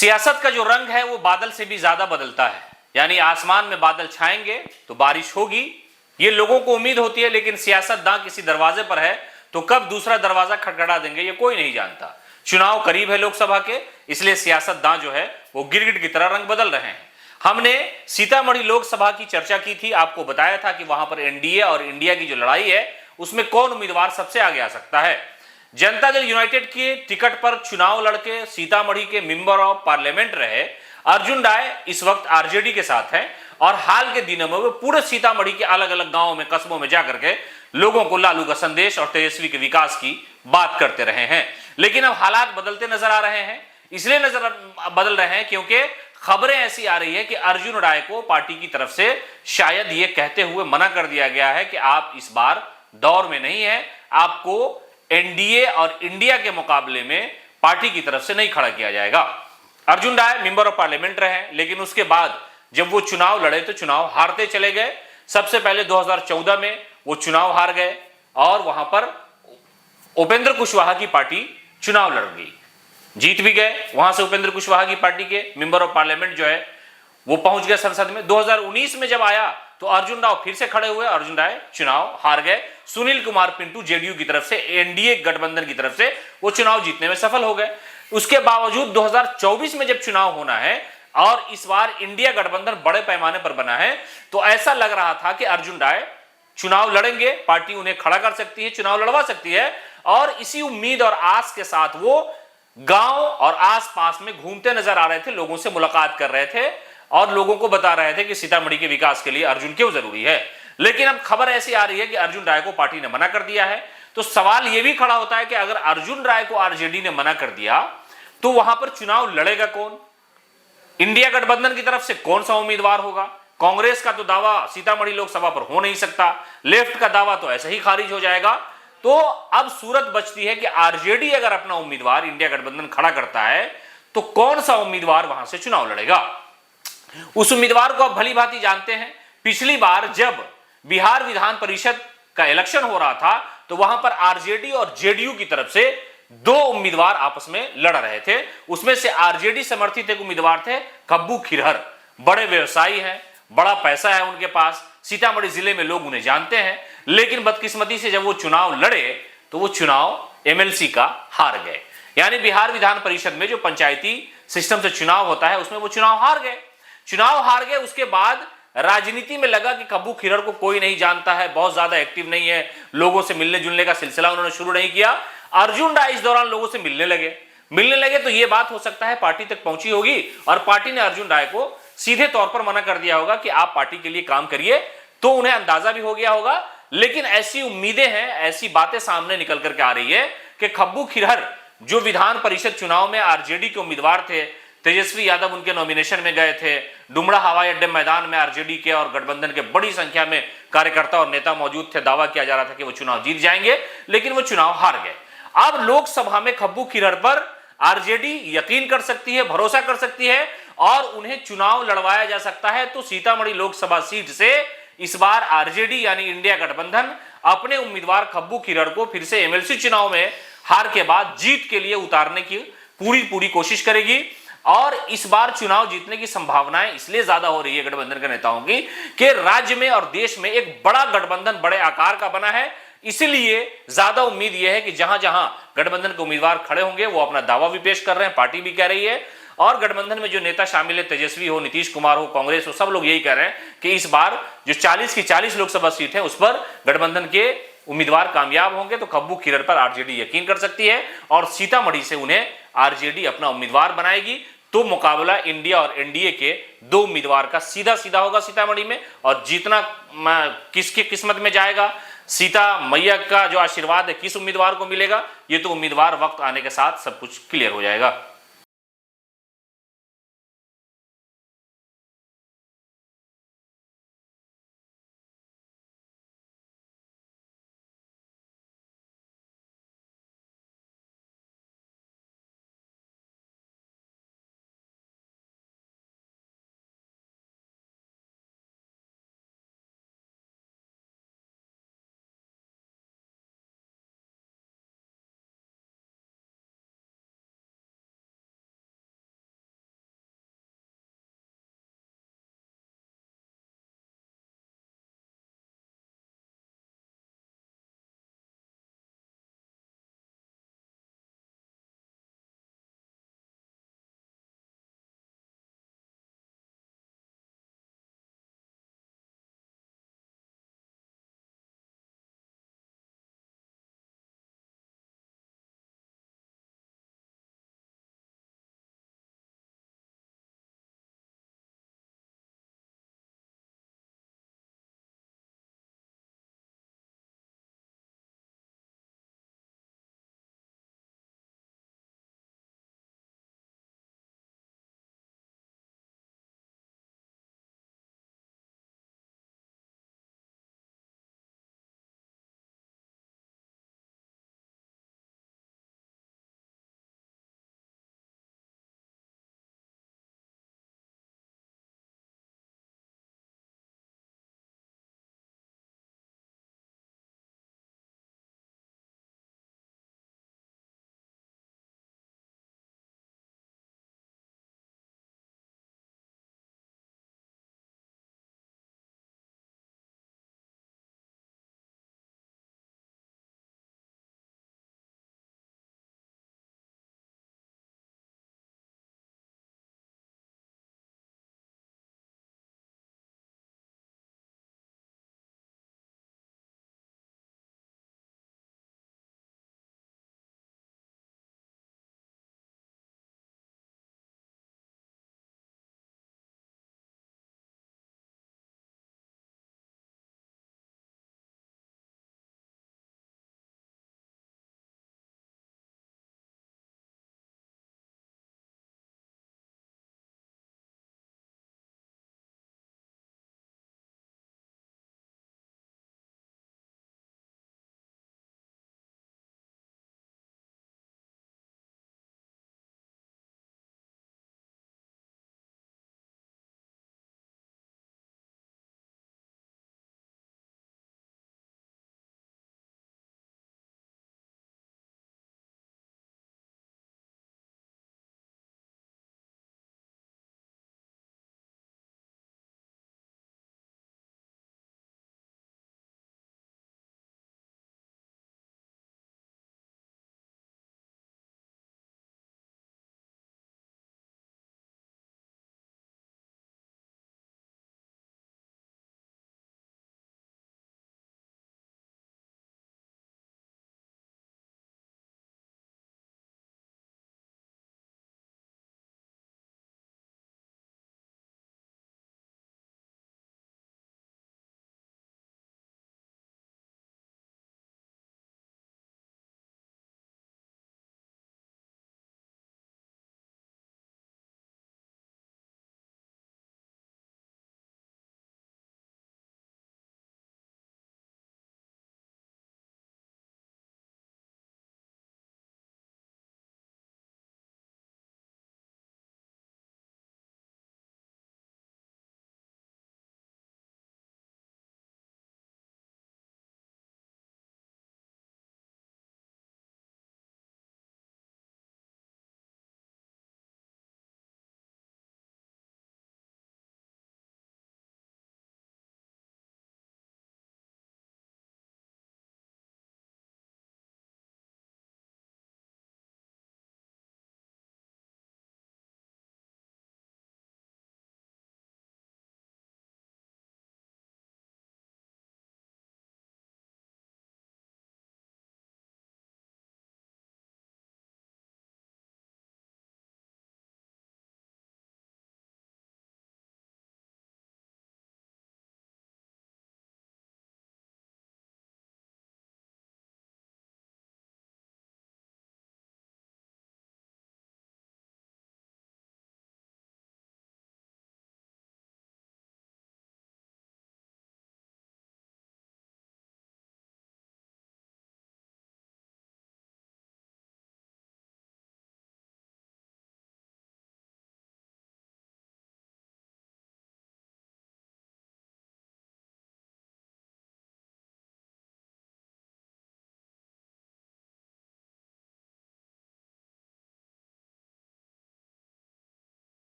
सियासत का जो रंग है वो बादल से भी ज्यादा बदलता है। यानी आसमान में बादल छाएंगे तो बारिश होगी, ये लोगों को उम्मीद होती है, लेकिन सियासतदां किसी दरवाजे पर है तो कब दूसरा दरवाजा खटखटा देंगे ये कोई नहीं जानता। चुनाव करीब है लोकसभा के, इसलिए सियासतदां जो है वो गिरगिट की तरह रंग बदल रहे हैं। हमने सीतामढ़ी लोकसभा की चर्चा की थी, आपको बताया था कि वहां पर एनडीए और इंडिया की जो लड़ाई है उसमें कौन उम्मीदवार सबसे आगे आ सकता है। जनता दल यूनाइटेड के टिकट पर चुनाव लड़के सीतामढ़ी के मेंबर ऑफ पार्लियामेंट रहे अर्जुन राय इस वक्त आरजेडी के साथ हैं और हाल के दिनों में वो पूरे सीतामढ़ी के अलग अलग गांवों में, कस्बों में जाकर के लोगों को लालू का संदेश और तेजस्वी के विकास की बात करते रहे हैं। लेकिन अब हालात बदलते नजर आ रहे हैं, इसलिए बदल रहे हैं क्योंकि खबरें ऐसी आ रही है कि अर्जुन राय को पार्टी की तरफ से शायद ये कहते हुए मना कर दिया गया है कि आप इस बार दौर में नहीं है, आपको एनडीए और इंडिया के मुकाबले में पार्टी की तरफ से नहीं खड़ा किया जाएगा। Arjun Rai member of parliament रहे, लेकिन उसके बाद जब वो चुनाव लड़े तो चुनाव हारते चले गए। सबसे पहले 2014 में वो चुनाव हार गए और वहां पर उपेंद्र कुशवाहा की पार्टी चुनाव लड़ गई, जीत भी गए। वहां से उपेंद्र कुशवाहा की पार्टी के मेंबर ऑफ पार्लियामेंट जो है वो पहुंच गए संसद में। 2019 में जब आया तो अर्जुन राव फिर से खड़े हुए, अर्जुन राय चुनाव हार गए। सुनील कुमार पिंटू जेडीयू की तरफ से, एनडीए गठबंधन की तरफ से वो चुनाव जीतने में सफल हो गए। उसके बावजूद 2024 में जब चुनाव होना है और इस बार इंडिया गठबंधन बड़े पैमाने पर बना है तो ऐसा लग रहा था कि अर्जुन राय चुनाव लड़ेंगे, पार्टी उन्हें खड़ा कर सकती है, चुनाव लड़वा सकती है। और इसी उम्मीद और आस के साथ वो गांव और आसपास में घूमते नजर आ रहे थे, लोगों से मुलाकात कर रहे थे और लोगों को बता रहे थे कि सीतामढ़ी के विकास के लिए अर्जुन क्यों जरूरी है। लेकिन अब खबर ऐसी आ रही है कि अर्जुन राय को पार्टी ने मना कर दिया है। तो सवाल यह भी खड़ा होता है कि अगर अर्जुन राय को आरजेडी ने मना कर दिया तो वहां पर चुनाव लड़ेगा कौन? इंडिया गठबंधन की तरफ से कौन सा उम्मीदवार होगा? कांग्रेस का तो दावा सीतामढ़ी लोकसभा पर हो नहीं सकता, लेफ्ट का दावा तो ऐसे ही खारिज हो जाएगा। तो अब सूरत बचती है कि आरजेडी अगर अपना उम्मीदवार इंडिया गठबंधन खड़ा करता है तो कौन सा उम्मीदवार वहां से चुनाव लड़ेगा? उस उम्मीदवार को आप भली भांति जानते हैं। पिछली बार जब बिहार विधान परिषद का इलेक्शन हो रहा था तो वहां पर आरजेडी और जेडीयू की तरफ से दो उम्मीदवार आपस में लड़ रहे थे। उसमें से आरजेडी समर्थित एक उम्मीदवार थे कब्बू खिरहर, बड़े व्यवसायी हैं, बड़ा पैसा है उनके पास, सीतामढ़ी जिले में लोग उन्हें जानते हैं। लेकिन बदकिस्मती से जब वो चुनाव लड़े तो वो चुनाव एमएलसी का हार गए। यानी बिहार विधान परिषद में जो पंचायती सिस्टम से चुनाव होता है उसमें वो चुनाव हार गए। उसके बाद राजनीति में लगा कि कब्बू खिरहर को कोई नहीं जानता है, बहुत ज्यादा एक्टिव नहीं है, लोगों से मिलने जुलने का सिलसिला उन्होंने शुरू नहीं किया। अर्जुन राय इस दौरान लोगों से मिलने लगे तो यह बात हो सकता है पार्टी तक पहुंची होगी और पार्टी ने अर्जुन राय को सीधे तौर पर मना कर दिया होगा कि आप पार्टी के लिए काम करिए। तो उन्हें अंदाजा भी हो गया होगा। लेकिन ऐसी उम्मीदें हैं, ऐसी बातें सामने निकल करके आ रही है कि कब्बू खिरहर जो विधान परिषद चुनाव में आरजेडी के उम्मीदवार थे, तेजस्वी यादव उनके नॉमिनेशन में गए थे, डुमरा हवाई अड्डे मैदान में आरजेडी के और गठबंधन के बड़ी संख्या में कार्यकर्ता और नेता मौजूद थे, दावा किया जा रहा था कि वो चुनाव जीत जाएंगे, लेकिन वो चुनाव हार गए। अब लोकसभा में कब्बू खिरहर पर आरजेडी यकीन कर सकती है, भरोसा कर सकती है और उन्हें चुनाव लड़वाया जा सकता है। तो सीतामढ़ी लोकसभा सीट से इस बार आरजेडी यानी इंडिया गठबंधन अपने उम्मीदवार कब्बू खिरहर को फिर से एमएलसी चुनाव में हार के बाद जीत के लिए उतारने की पूरी कोशिश करेगी। और इस बार चुनाव जीतने की संभावनाएं इसलिए ज्यादा हो रही है गठबंधन के नेताओं की कि राज्य में और देश में एक बड़ा गठबंधन बड़े आकार का बना है। इसलिए ज्यादा उम्मीद यह है कि जहां जहां गठबंधन के उम्मीदवार खड़े होंगे वो अपना दावा भी पेश कर रहे हैं, पार्टी भी कह रही है और गठबंधन में जो नेता शामिल है, तेजस्वी हो, नीतीश कुमार हो, कांग्रेस हो, सब लोग यही कह रहे हैं कि इस बार जो 40 की 40 लोकसभा सीट है उस पर गठबंधन के उम्मीदवार कामयाब होंगे। तो कब्बू खिरहर पर आरजेडी यकीन कर सकती है और सीतामढ़ी से उन्हें आरजेडी अपना उम्मीदवार बनाएगी। तो मुकाबला इंडिया और एनडीए के दो उम्मीदवार का सीधा होगा सीतामढ़ी में। और जीतना किसकी किस्मत में जाएगा, सीता मैया का जो आशीर्वाद है किस उम्मीदवार को मिलेगा, ये तो उम्मीदवार वक्त आने के साथ सब कुछ क्लियर हो जाएगा।